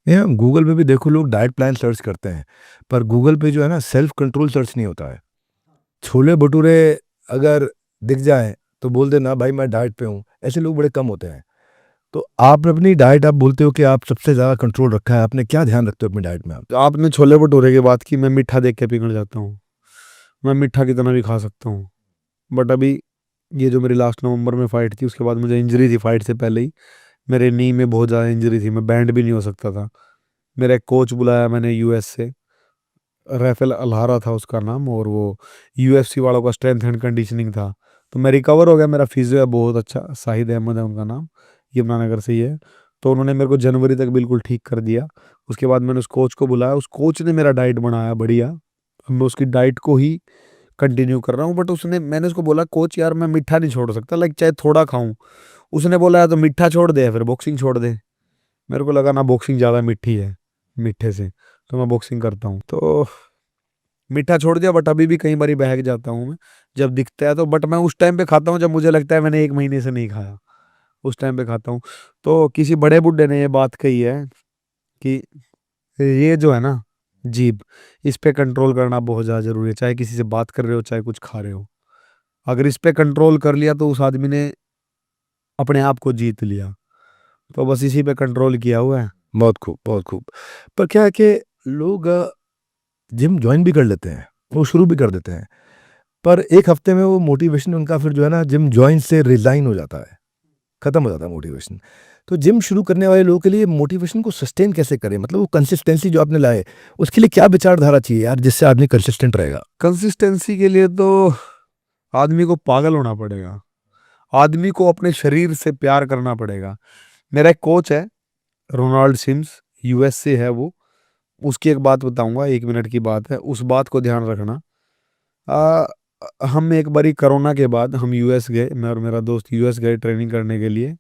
नहीं, हम गूगल पे भी देखो लोग डाइट प्लान सर्च करते हैं, पर गूगल पे जो है ना सेल्फ कंट्रोल सर्च नहीं होता है। छोले भटूरे अगर दिख जाए तो बोल देना भाई मैं डाइट पे हूँ, ऐसे लोग बड़े कम होते हैं। तो आप अपनी डाइट आप बोलते हो कि आप सबसे ज़्यादा कंट्रोल रखा है, आपने क्या ध्यान रखते हो अपनी डाइट में आप? आपने छोले भटूरे की बात की, मैं मीठा देख के पिघल जाता हूँ। मैं मीठा कितना भी खा सकता हूँ, बट अभी ये जो मेरी लास्ट नवंबर में फाइट थी, उसके बाद मुझे इंजरी थी। फाइट से पहले ही मेरे नी में बहुत ज़्यादा इंजरी थी, मैं बैंड भी नहीं हो सकता था। मेरा एक कोच बुलाया मैंने यूएस से, राफेल अल्हारा था उसका नाम, और वो यूएफसी वालों का स्ट्रेंथ एंड कंडीशनिंग था। तो मैं रिकवर हो गया, मेरा फिजियो है बहुत अच्छा, शाहिद अहमद है उनका नाम, यमुनानगर से ही है। तो उन्होंने मेरे को जनवरी तक बिल्कुल ठीक कर दिया। उसके बाद मैंने उस कोच को बुलाया, उस कोच ने मेरा डाइट बनाया बढ़िया। अब मैं उसकी डाइट को ही कंटिन्यू कर रहा हूँ, बट उसने मैंने उसको बोला कोच यार मैं मीठा नहीं छोड़ सकता, लाइक चाहे थोड़ा खाऊं। उसने बोला यार तो मीठा छोड़ दे या फिर बॉक्सिंग छोड़ दे। मेरे को लगा ना बॉक्सिंग ज़्यादा मीठी है मीठे से, तो मैं बॉक्सिंग करता हूँ। तो मीठा छोड़ दिया, बट अभी भी कई बारी बहक जाता हूँ मैं जब दिखता है तो। बट मैं उस टाइम पे खाता हूँ जब मुझे लगता है मैंने 1 महीने से नहीं खाया, उस टाइम पे खाता हूँ। तो किसी बड़े बुड्ढे ने ये बात कही है कि ये जो है ना जीभ, इस पे कंट्रोल करना बहुत ज़्यादा जरूरी है, चाहे किसी से बात कर रहे हो चाहे कुछ खा रहे हो। अगर इस पे कंट्रोल कर लिया तो उस आदमी ने अपने आप को जीत लिया। तो बस इसी पे कंट्रोल किया हुआ है। बहुत खूब, बहुत खूब। पर क्या है कि लोग जिम जॉइन भी कर लेते हैं, वो शुरू भी कर देते हैं, पर 1 हफ्ते में वो मोटिवेशन उनका फिर जो है ना जिम जॉइन से रिज़ाइन हो जाता है, खत्म हो जाता है मोटिवेशन। तो जिम शुरू करने वाले लोगों के लिए मोटिवेशन को सस्टेन कैसे करें? मतलब वो कंसिस्टेंसी जो आपने लाए, उसके लिए क्या विचारधारा चाहिए यार जिससे आदमी कंसिस्टेंट रहेगा? कंसिस्टेंसी के लिए तो आदमी को पागल होना पड़ेगा, आदमी को अपने शरीर से प्यार करना पड़ेगा। मेरा एक कोच है, रोनाल्ड सिम्स, यूएस से है वो। उसकी एक बात बताऊंगा, 1 मिनट की बात है, उस बात को ध्यान रखना। आ, हम एक बारी कोरोना के बाद हम यूएस गए, मैं और मेरा दोस्त यूएस गए ट्रेनिंग करने के लिए।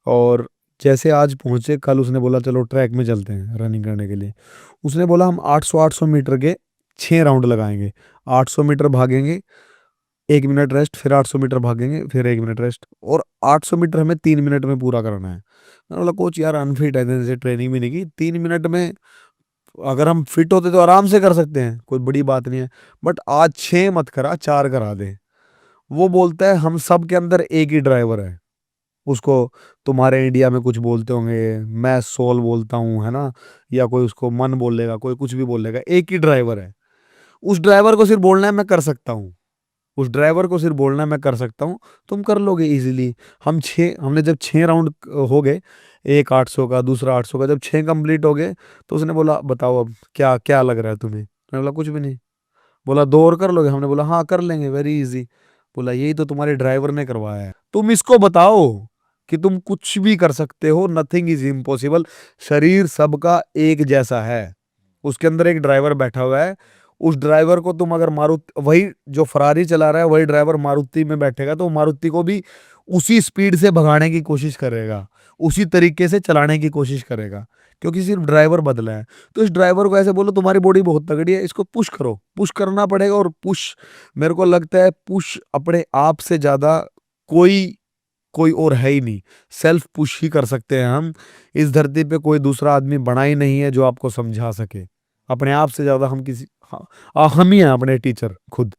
और जैसे आज पहुंचे, कल उसने बोला चलो ट्रैक में चलते हैं रनिंग करने के लिए। उसने बोला हम 800 मीटर के 6 राउंड लगाएंगे। 800 मीटर भागेंगे, 1 मिनट रेस्ट, फिर 800 मीटर भागेंगे, फिर 1 मिनट रेस्ट, और 800 मीटर हमें 3 मिनट में पूरा करना है। मैंने बोला कोच यार अनफिट है, जैसे ट्रेनिंग भी नहीं की, 3 मिनट में अगर हम फिट होते तो आराम से कर सकते हैं, कोई बड़ी बात नहीं है। बट आज 6 मत करा, 4 करा दे। वो बोलता है हम सब के अंदर एक ही ड्राइवर है। उसको तुम्हारे इंडिया में कुछ बोलते होंगे, मैं सोल बोलता हूँ, है ना, या कोई उसको मन बोलेगा, कोई कुछ भी बोलेगा, एक ही ड्राइवर है। उस ड्राइवर को सिर्फ बोलना है मैं कर सकता हूँ, उस ड्राइवर को सिर्फ बोलना है मैं कर सकता हूँ, तुम कर लोगे इजीली। हमने जब 6 राउंड हो गए, एक 800 का, दूसरा 800 का, जब 6 कंप्लीट हो गए, तो उसने बोला बताओ अब क्या क्या लग रहा है तुम्हें। मैंने बोला कुछ भी नहीं। बोला 2 और कर लोगे, हमने बोला हाँ कर लेंगे, वेरी इजी। बोला यही तो तुम्हारे ड्राइवर ने करवाया है, तुम इसको बताओ कि तुम कुछ भी कर सकते हो, नथिंग इज इम्पॉसिबल। शरीर सबका एक जैसा है, उसके अंदर एक ड्राइवर बैठा हुआ है। उस ड्राइवर को तुम अगर मारुति, वही जो फरारी चला रहा है वही ड्राइवर मारुति में बैठेगा, तो मारुति को भी उसी स्पीड से भगाने की कोशिश करेगा, उसी तरीके से चलाने की कोशिश करेगा, क्योंकि सिर्फ ड्राइवर बदला है। तो इस ड्राइवर को ऐसे बोलो तुम्हारी बॉडी बहुत तगड़ी है, इसको पुश करो, पुश करना पड़ेगा। और पुश, मेरे को लगता है पुश अपने आप से ज्यादा कोई कोई और है ही नहीं। सेल्फ पुश ही कर सकते हैं हम। इस धरती पे कोई दूसरा आदमी बना ही नहीं है जो आपको समझा सके। अपने आप से ज्यादा हम किसी, हाँ, हम ही हैं अपने टीचर खुद।